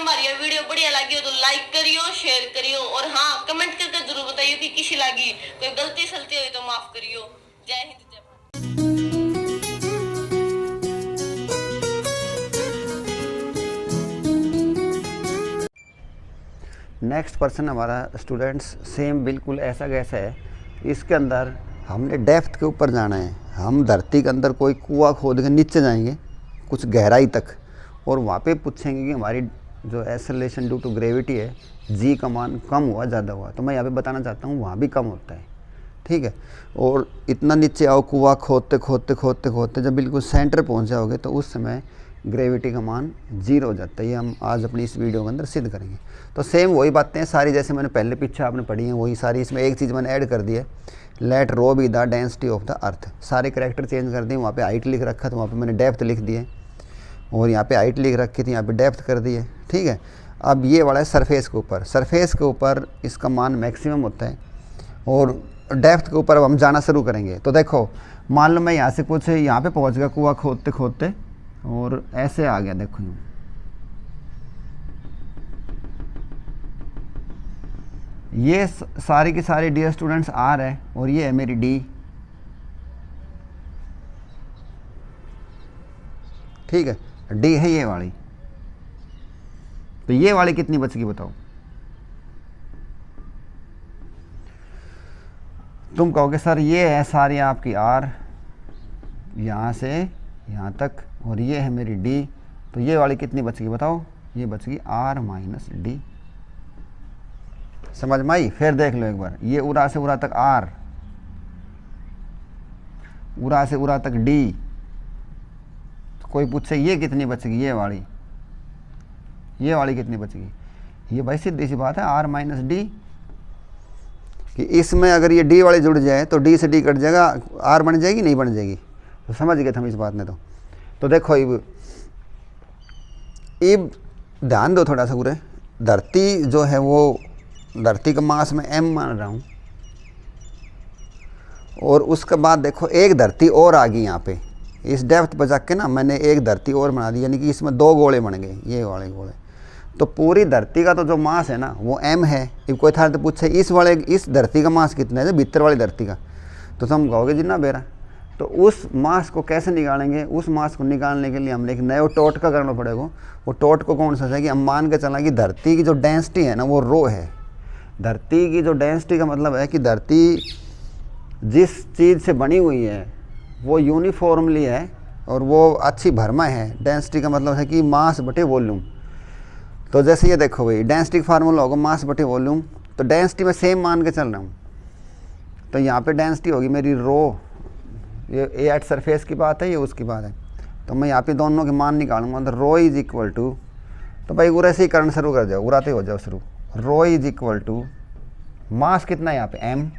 हमारी ये वीडियो बढ़िया लगी हो तो लाइक करियो, शेयर करियो और हाँ कमेंट करके जरूर बताइयो कि कैसी लगी। कोई गलती सलती हुई तो माफ करियो। जय हिंद जय भारत। नेक्स्ट पर्सन हमारा स्टूडेंट्स सेम बिल्कुल ऐसा कैसा है। इसके अंदर हमने डेप्थ के ऊपर जाना है। हम धरती के अंदर कोई कुआं खोद के नीचे जाएंगे कुछ गहराई तक और वहाँ पे पूछेंगे कि हमारी जो एक्सेलरेशन ड्यू टू ग्रेविटी है जी का मान कम हुआ ज़्यादा हुआ। तो मैं यहाँ पे बताना चाहता हूँ वहाँ भी कम होता है, ठीक है। और इतना नीचे आओ कुआं खोदते खोदते खोदते खोदते जब बिल्कुल सेंटर पहुँच जाओगे तो उस समय ग्रेविटी का मान 0 हो जाता है। ये हम आज अपनी इस वीडियो के अंदर सिद्ध करेंगे। तो सेम वही बातें हैं सारी जैसे मैंने पहले पीछे आपने पढ़ी हैं वही सारी। इसमें एक चीज़ मैंने ऐड कर दी है, let rho be the density of the earth. सारे करैक्टर चेंज कर दिए। वहाँ पे हाइट लिख रखा था, वहाँ पे मैंने डेप्थ लिख दिए और यहाँ पे हाइट लिख रखी थी, यहाँ पे डेप्थ कर दी है, ठीक है। अब ये वाला है सरफेस के ऊपर। सरफेस के ऊपर इसका मान मैक्सिमम होता है और डेप्थ के ऊपर अब हम जाना शुरू करेंगे। तो देखो मान लो मैं यहाँ से कुछ यहाँ पे पहुँच गया कुआं खोदते खोदते और ऐसे आ गया। देखो ये सारी की सारी डियर स्टूडेंट्स आर है और ये है मेरी डी, ठीक है। डी है ये वाली। तो ये वाली कितनी बचेगी बताओ। तुम कहोगे सर ये है सारी आपकी आर यहाँ से यहाँ तक और ये है मेरी डी, तो ये वाली कितनी बचेगी बताओ। ये बचेगी आर माइनस डी। समझ में आई? फिर देख लो एक बार, ये उरा से उरा तक आर, उरा से उरा तक डी। तो कोई पूछे ये कितनी बचेगी, ये वाली कितनी बचेगी। ये भाई सीधी सी बात है आर माइनस डी कि इसमें अगर ये डी वाली जुड़ जाए तो डी से डी कट जाएगा, आर बन जाएगी नहीं बन जाएगी। तो समझ गए थे हम इस बात में। तो देखो अब ध्यान दो थोड़ा सा पूरे। धरती जो है वो धरती का मास में m मान रहा हूँ और उसके बाद देखो एक धरती और आ गई यहाँ पे इस डेप्थ पर जाके ना मैंने एक धरती और बना दी, यानी कि इसमें 2 गोले बन गए ये वाले गोले। तो पूरी धरती का तो जो मास है ना वो m है। अब कोई था तो पूछे इस धरती का मास कितना है, भीतर वाली धरती का, तो तुम कहोगे जितना बेरा। तो उस मास को कैसे निकालेंगे, उस मास को निकालने के लिए हमने एक नया टोटका करना पड़ेगा। वो टोटका कौन सा है कि हम मान के चला कि धरती की जो डेंसिटी है ना वो रो है। धरती की जो डेंसिटी का मतलब है कि धरती जिस चीज़ से बनी हुई है वो यूनिफॉर्मली है और वो अच्छी भरमा है। डेंसिटी का मतलब है कि मास बटे वॉल्यूम। तो जैसे ये देखो भाई डेंसिटी का फार्मूला होगा मास बटे वॉल्यूम। तो डेंसिटी में सेम मान के चल रहा हूँ। तो यहाँ पे डेंसिटी होगी मेरी रो, ये ए एट सरफेस की बात है, ये उसकी बात है। तो मैं यहाँ पे दोनों के मान निकालूंगा। तो रो इज इक्वल टू, तो भाई उरा से ही करना शुरू कर जाओ, उराते हो जाओ शुरू। रो इज इक्वल टू मास कितना है यहाँ पे m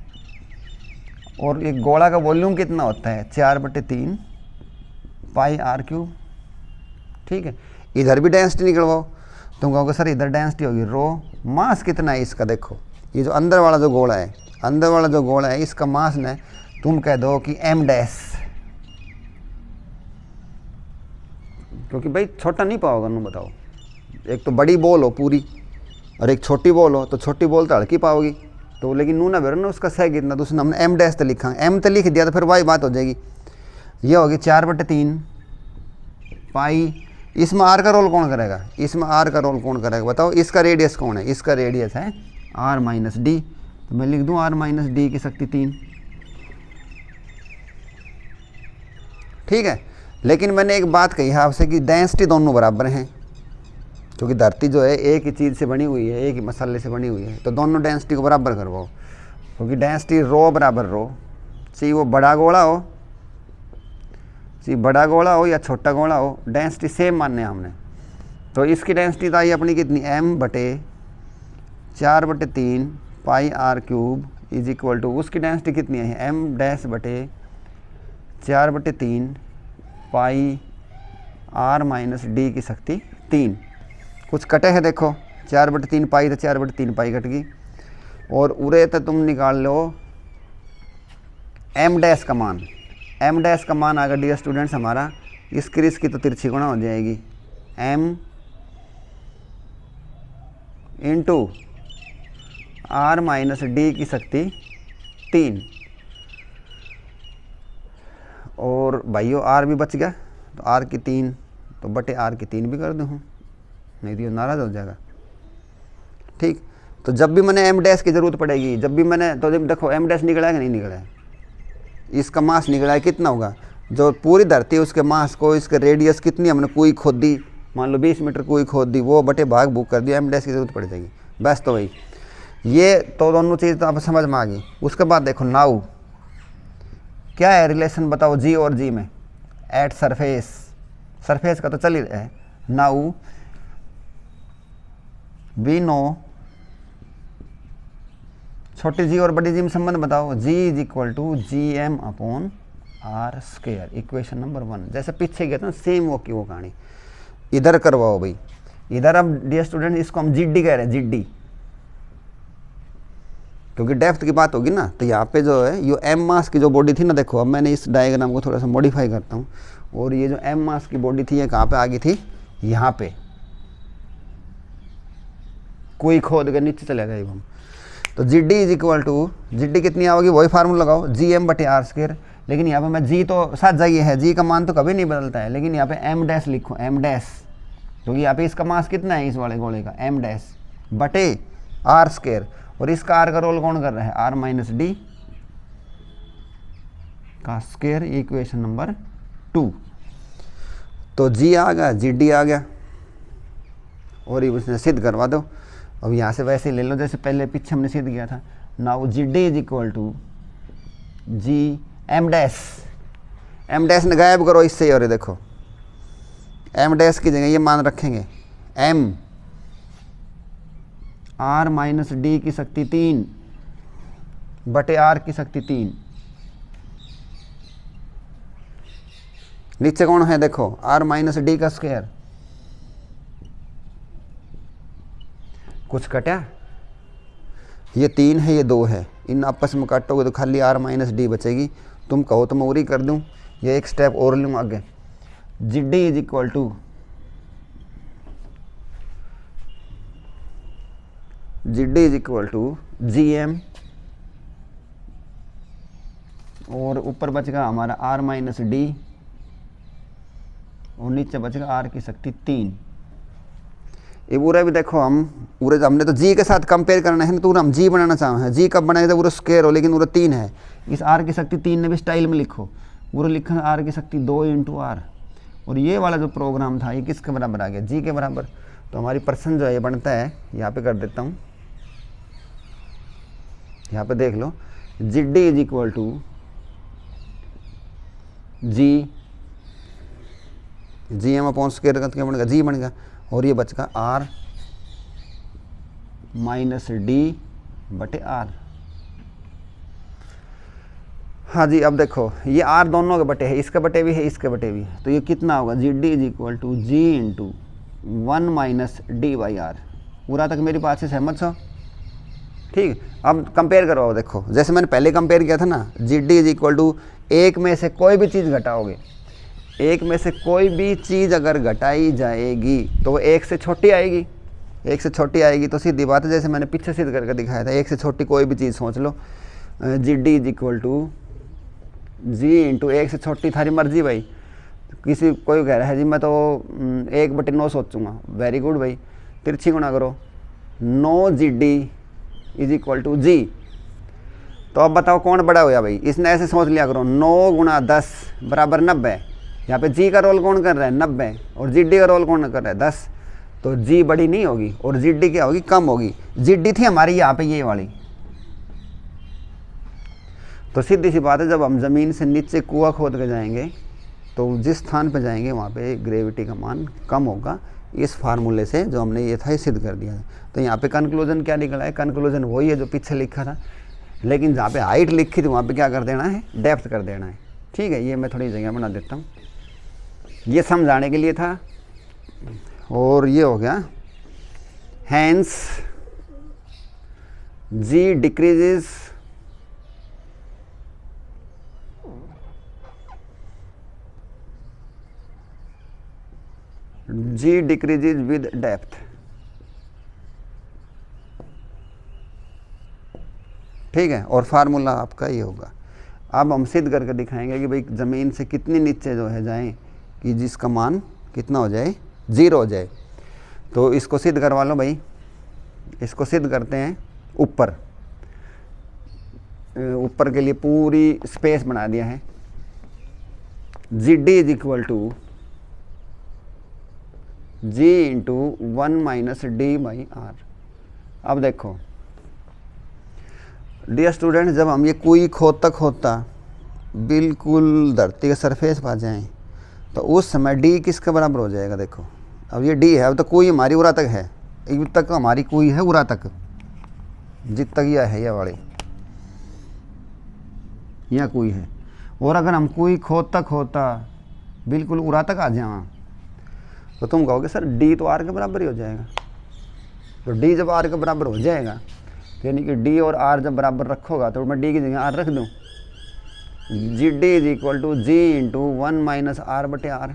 और एक गोला का वॉल्यूम कितना होता है 4/3 पाई आर क्यूब, ठीक है। इधर भी डेंसिटी निकलवाओ। तुम कहोगे सर इधर डेंसिटी होगी रो, मास कितना है इसका। देखो ये जो अंदर वाला जो गोला है, अंदर वाला जो गोला है इसका मास ने तुम कह दो कि m डैश, क्योंकि भाई छोटा नहीं पाओगे तुम बताओ। एक तो बड़ी बॉल हो पूरी और एक छोटी बॉल हो, तो छोटी बॉल तो हल्की पाओगी। तो लेकिन नू ना बेरो ना उसका सह कितना, तो उसने हमने m डैश तो लिखा, m तो लिख दिया तो फिर वही बात हो जाएगी। ये होगी 4/3 पाई। इसमें r का रोल कौन करेगा, इसमें r का रोल कौन करेगा बताओ। इसका रेडियस कौन है, इसका रेडियस है r माइनस डी। तो मैं लिख दूँ r माइनस डी की शक्ति 3, ठीक है। लेकिन मैंने एक बात कही है आपसे कि डेंसिटी दोनों बराबर हैं, क्योंकि धरती जो है एक ही चीज़ से बनी हुई है, एक ही मसाले से बनी हुई है। तो दोनों डेंसिटी को बराबर करवाओ, क्योंकि डेंसिटी रो बराबर रो, चाहे वो बड़ा गोला हो, चाहे बड़ा गोला हो या छोटा गोला हो, डेंसिटी सेम मानने हमने। तो इसकी डेंसिटी तो आई अपनी कितनी m बटे 4/3 pi r cube is equal to, उसकी डेंसिटी कितनी है m डैश बटे 4/3 पाई आर माइनस डी की शक्ति 3। कुछ कटे हैं देखो, 4/3 पाई तो 4/3 पाई कट गई। और उरे तो तुम निकाल लो m डैश का मान। m डैश का मान अगर डियर स्टूडेंट्स हमारा इसकी तो तिरछी गुणा हो जाएगी m into R minus D की शक्ति 3, और भाइयों आर भी बच गया, तो आर की 3 तो बटे आर की 3 भी कर दूँ, नहीं तो ये नाराज़ हो जाएगा। ठीक, तो जब भी मैंने एम डैश की ज़रूरत पड़ेगी, जब भी मैंने, तो जब देखो एम डैश निकला है कि नहीं निकला है, इसका मास निकला है, कितना होगा, जो पूरी धरती है उसके मास को, इसके रेडियस कितनी हमने कुई खोद दी, मान लो 20 मीटर कुई खोद दी, वो बटे भाग बुक कर दिया, एम डैश की ज़रूरत पड़ जाएगी बस। तो भाई ये तो दोनों चीज़ तो आप समझ में आ गई। उसके बाद देखो नाउ क्या है रिलेशन बताओ जी और जी में, एट सरफेस, सरफेस का तो चल ही रहा है। नाउ वी नो, छोटी जी और बड़ी जी में संबंध बताओ, g is equal to ji m upon r square, equation number 1। जैसे पीछे गया था ना सेम वो की वो कहानी, इधर करवाओ भाई। इधर अब डियर स्टूडेंट इसको हम जिड्डी कह रहे हैं, जिड्डी, क्योंकि डेप्थ की बात होगी ना। तो यहाँ पे जो है ये एम मास की जो बॉडी थी ना, देखो अब मैंने इस डायग्राम को थोड़ा सा मॉडिफाई करता हूँ, और ये जो एम मास की बॉडी थी ये कहाँ पे आ गई थी, यहाँ पे कोई खोद के नीचे चले गए हम। तो g d is equal to, g d कितनी आओगी वही फार्मूला लगाओ, जी एम बटे आर स्क्वायर। लेकिन यहाँ पे मैं जी तो साथ जाइए है, जी का मान तो कभी नहीं बदलता है, लेकिन यहाँ पे एम डैश लिखो, एम डैश, क्योंकि यहाँ पे इसका मास कितना है इस वाले गोले का, एम डैश बटे आर स्क्वायर, और इसका आर का रोल कौन कर रहा है, आर माइनस डी का स्क्वायर, इक्वेशन नंबर 2। तो जी आ गया, जी डी आ गया, और ये उसने सिद्ध करवा दो। अब यहाँ से वैसे ले लो जैसे पहले पीछे हमने सिद्ध किया था। Now g d is equal to ji M dash, M dash ने गायब करो इससे, और ये देखो एम डैश की जगह ये मान रखेंगे, एम आर माइनस डी की शक्ति 3 बटे आर की शक्ति 3। नीचे कौन है देखो, आर माइनस डी का स्क्वायर, कुछ कटा, ये 3 है ये 2 है, इन आपस में काटोगे तो खाली आर माइनस डी बचेगी। तुम कहो तो मैं उरी कर दूं, ये एक स्टेप और लूँ आगे। G d is equal to, g d is equal to ji M, और ऊपर बचेगा हमारा आर माइनस डी, और नीचे बचेगा आर की शक्ति 3। ये पूरा भी देखो हम पूरे हमने तो जी के साथ कंपेयर करना है ना, तो हम जी बनाना चाहे हैं, जी कब बनाएगा जब पूरा स्क्वायर हो, लेकिन पूरा 3 है। इस आर की शक्ति 3 ने भी स्टाइल में लिखो, पूरा लिखा आर की शक्ति 2 इंटू आर, और ये वाला जो प्रोग्राम था ये किसके बराबर आ गया, जी के बराबर। तो हमारी पर्सन जो है ये बनता है, यहाँ पे कर देता हूँ, यहाँ पे देख लो, g d is equal to ji m upon square क्या बनेगा, जी बनेगा, और ये बचेगा आर माइनस डी बटे आर। हाँ जी, अब देखो ये आर दोनों के बटे है, इसके बटे भी है इसके बटे भी है, तो ये कितना होगा, g d is equal to g into 1 minus d by R. पूरा तक मेरी बात से सहमत हो, ठीक। अब कंपेयर करो, देखो जैसे मैंने पहले कंपेयर किया था ना, g d is equal to एक में से कोई भी चीज़ घटाओगे, एक में से कोई भी चीज़ अगर घटाई जाएगी तो वो एक से छोटी आएगी, एक से छोटी आएगी तो सीधी बात है, जैसे मैंने पीछे सिद्ध करके दिखाया था, एक से छोटी कोई भी चीज़ सोच लो, g d is equal to g into एक से छोटी, थारी मर्जी भाई। किसी कोई कह रहा है जी मैं तो 1/9 सोचूंगा, वेरी गुड भाई, तिरछी गुणा करो, 9 g d is equal to g. तो अब बताओ कौन बड़ा होया भाई, इसने ऐसे सोच लिया करो, 9 गुणा 10 बराबर 90। यहाँ पे जी का रोल कौन कर रहा है, 90, और जी डी का रोल कौन कर रहा है, 10। तो जी बड़ी नहीं होगी और जी डी क्या होगी, कम होगी। जी डी थी हमारी यहाँ पे ये वाली। तो सीधी सी बात है, जब हम ज़मीन से नीचे कुआं खोद के जाएंगे तो जिस स्थान पे जाएंगे वहाँ पे ग्रेविटी का मान कम होगा। इस फार्मूले से जो हमने ये था ये सिद्ध कर दिया है। तो यहाँ पे कंक्लूजन क्या निकला है, कंक्लूजन वही है जो पीछे लिखा था, लेकिन जहाँ पे हाइट लिखी थी वहाँ पे क्या कर देना है, डेप्थ कर देना है। ठीक है, ये मैं थोड़ी जगह बना देता हूँ, ये समझाने के लिए था। और ये हो गया, hence g decreases with depth. ठीक है, और फार्मूला आपका ये होगा। अब हम सिद्ध करके दिखाएंगे कि भाई ज़मीन से कितनी नीचे जो है जाएं कि जिसका मान कितना हो जाए, 0 हो जाए। तो इसको सिद्ध करवा लो भाई, इसको सिद्ध करते हैं। ऊपर के लिए पूरी स्पेस बना दिया है। G d is equal to g into 1 minus d by R. अब देखो डियर स्टूडेंट, जब हम ये कोई खोदता बिल्कुल धरती के सरफेस पर आ जाएँ तो उस समय डी किसके बराबर हो जाएगा। देखो अब ये डी है, अब तो कोई हमारी उरा तक है, एक तक हमारी कोई है उरा तक, जित तक यह है, यह वाली यह कोई है। और अगर हम कोई खोदता बिल्कुल उरा तक आ जाए तो तुम कहोगे सर डी तो आर के बराबर ही हो जाएगा। तो डी जब आर के बराबर हो जाएगा तो यानी कि डी और आर जब बराबर रखोगा तो मैं डी की जगह आर रख दूँ। G d is equal to g into 1 minus R बटे आर।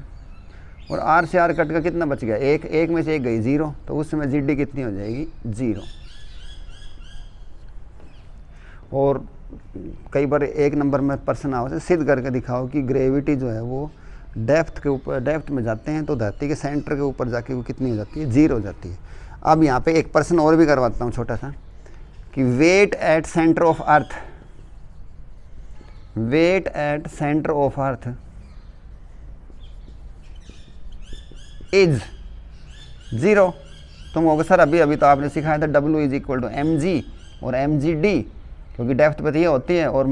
और आर से आर कट का कितना बच गया, एक में से एक गई 0, तो उस समय जी डी कितनी हो जाएगी, 0। और कई बार एक नंबर में प्रश्न आओ से सिद्ध करके दिखाओ कि ग्रेविटी जो है वो डेप्थ के ऊपर, डेप्थ में जाते हैं तो धरती के सेंटर के ऊपर जाके वो कितनी हो जाती है, 0 हो जाती है। अब यहाँ पे एक प्रश्न और भी करवाता हूँ छोटा सा कि weight at centre of earth, weight at centre of earth is 0। तुम कहोगे सर अभी तो आपने सिखाया था W is equal to mg और mgd, क्योंकि डेप्थ पे तो ये होती है। और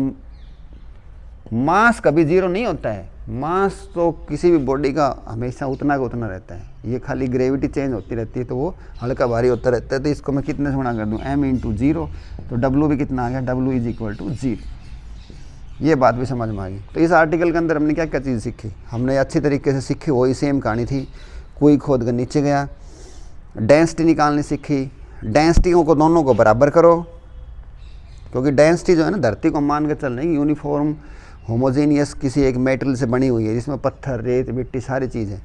मास कभी 0 नहीं होता है, मास तो किसी भी बॉडी का हमेशा उतना का उतना रहता है। ये खाली ग्रेविटी चेंज होती रहती है तो वो हल्का भारी होता रहता है। तो इसको मैं कितने से गुणा कर दूँ, m इंटू 0, तो W भी कितना आ गया, W इज इक्वल टू 0। ये बात भी समझ में आ गई। तो इस आर्टिकल के अंदर हमने क्या क्या चीज़ सीखी, हमने अच्छी तरीके से सीखी, वही सेम कहानी थी। कोई खोद कर नीचे गया, डेंसिटी निकालनी सीखी। डेंसिटियों को दोनों को बराबर करो, क्योंकि डेंसिटी जो है ना धरती को मान के चल रही है यूनिफॉर्म होमोजेनियस किसी एक मेटेरियल से बनी हुई है जिसमें पत्थर, रेत, मिट्टी सारी चीज़ें।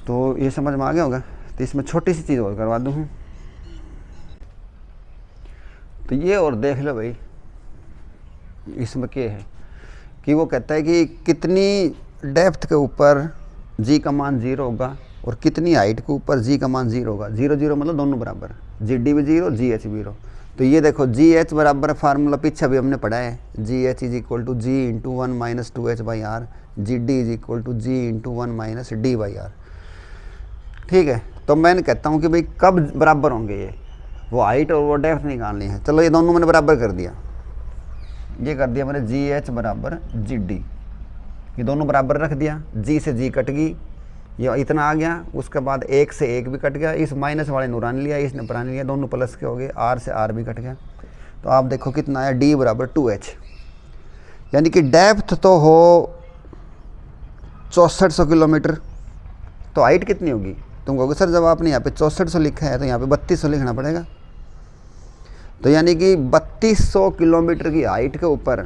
तो ये समझ में आ गया होगा। तो इसमें छोटी सी चीज़ और करवा दूँ, तो ये और देख लो भाई, इसमें क्या है कि वो कहता है कि कितनी डेप्थ के ऊपर जी का मान 0 होगा और कितनी हाइट के ऊपर जी का मान 0 होगा। 0 0 मतलब दोनों बराबर, जी डी भी 0, जी एच भी 0। तो ये देखो जी एच बराबर फार्मूला पीछे भी हमने पढ़ा है, g h is equal to g into 1 minus 2h by R, g d is equal to g into 1 minus d by R. ठीक है, तो मैं कहता हूँ कि भाई कब बराबर होंगे ये, वो हाइट और वो डेप्थ निकालनी है। चलो ये दोनों मैंने बराबर कर दिया, ये कर दिया मैंने जी एच बराबर जी डी, ये दोनों बराबर रख दिया। जी से जी कट गई, ये इतना आ गया। उसके बाद 1 से 1 भी कट गया, इस माइनस वाले नुरान लिया, इसने प्रान लिया, दोनों प्लस के हो गए। आर से आर भी कट गया। तो आप देखो कितना आया, डी बराबर 2h। यानी कि डेप्थ तो हो 6400 किलोमीटर, तो हाइट कितनी होगी। तुम कहोगे सर जब आपने यहाँ पे 6400 लिखा है तो यहाँ पे 3200 लिखना पड़ेगा। तो यानी कि 3200 किलोमीटर की हाइट के ऊपर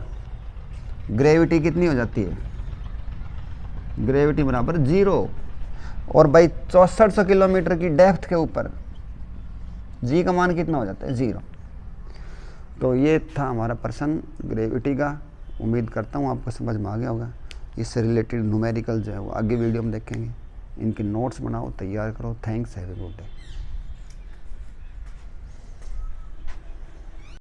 ग्रेविटी कितनी हो जाती है, ग्रेविटी बराबर 0। और भाई 6400 किलोमीटर की डेप्थ के ऊपर जी का मान कितना हो जाता है, 0। तो ये था हमारा प्रश्न ग्रेविटी का। उम्मीद करता हूँ आपको समझ में आ गया होगा। इससे रिलेटेड न्यूमेरिकल जो है वो आगे वीडियो में देखेंगे। इनके नोट्स बनाओ, तैयार करो। Thanks, have a good day.